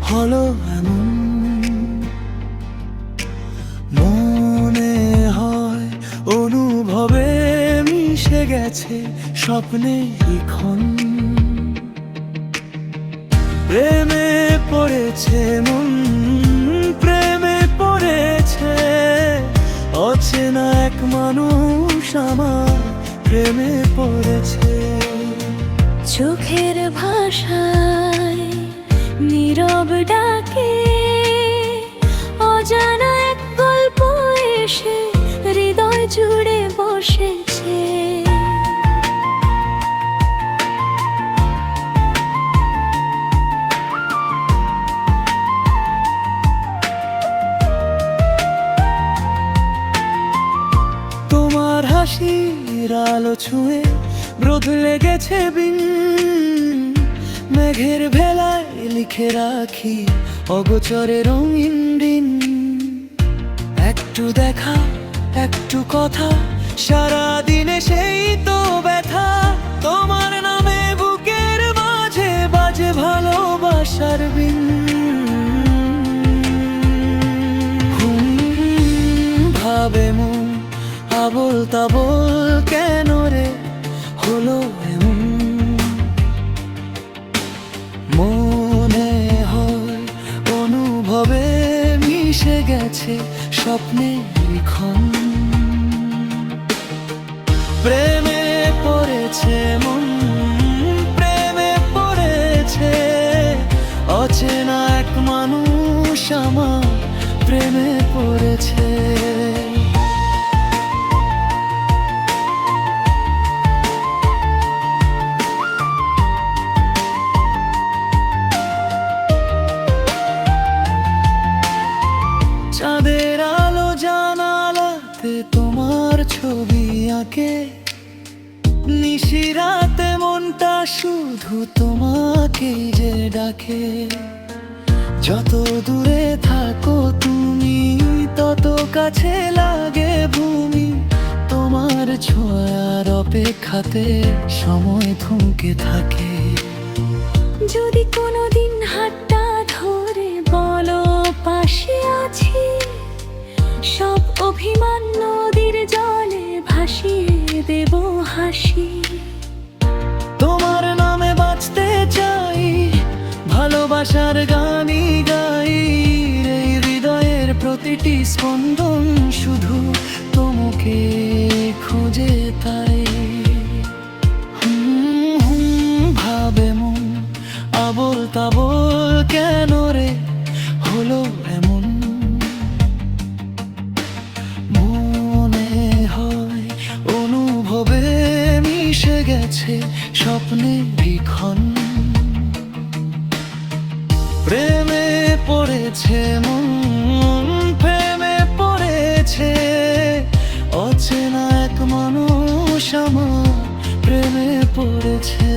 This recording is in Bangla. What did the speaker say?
হলো এমন। মনে হয় অনুভবে মিশে গেছে স্বপ্নে ক্ষণ। প্রেমে পড়েছে মন, প্রেমে পড়েছে অচেনা এক মানুষ আমার প্রেমে পড়েছে। চোখের ভাষায় নীরব ডাকে অজানা এক গল্প এসে হৃদয় জুড়ে বসেছে। তোমার হাসির আলো ছুঁয়ে রোদ লেগেছে বিন, মেঘের ভেলায় লিখে রাখি অগোচরে রঙিন দিন। একটু দেখা একটু কথা সারা দিনে সেই তো ব্যথা। তোমার নামে বুকের মাঝে বাজে ভালোবাসার বিন। ভাবে মন আবোল তাবোল কেন রে হলো এমন। মনে হয় অনুভবে মিশে গেছে স্বপ্নে ক্ষণ। প্রেমে পড়েছে মন, প্রেমে পড়েছে অচেনা এক মানুষ আমার প্রেমে পড়েছে। চাঁদের আলো জানালাতে তোমার ছবি আঁকে, নিশিরাতে মনটা শুধু তোমাকেই যে ডাকে। যত দূরে থাকো তুমি তত কাছে লাগে ভূমি। তোমার ছোঁয়ার অপেক্ষাতে সময় থমকে থাকে। যদি কোনোদিন হাতটা ধরে বলো পাশে আছি, সব অভিমান নদীর জলে ভাসিয়ে দেব হাসি। তোমার নামে বাঁচতে চাই, ভালোবাসার গানই গাই। এই হৃদয়ের প্রতিটি স্পন্দন শুধু তোমাকে খুঁজে তাই। ভাবে মন আবোল তাবোল কেন রে হলো এমন। মনে হয় অনুভবে মিশে গেছে স্বপ্নে ক্ষণ। প্রেমে পড়েছে মন, প্রেমে পড়েছে অচেনা এক মানুষ আমার প্রেমে পড়েছে।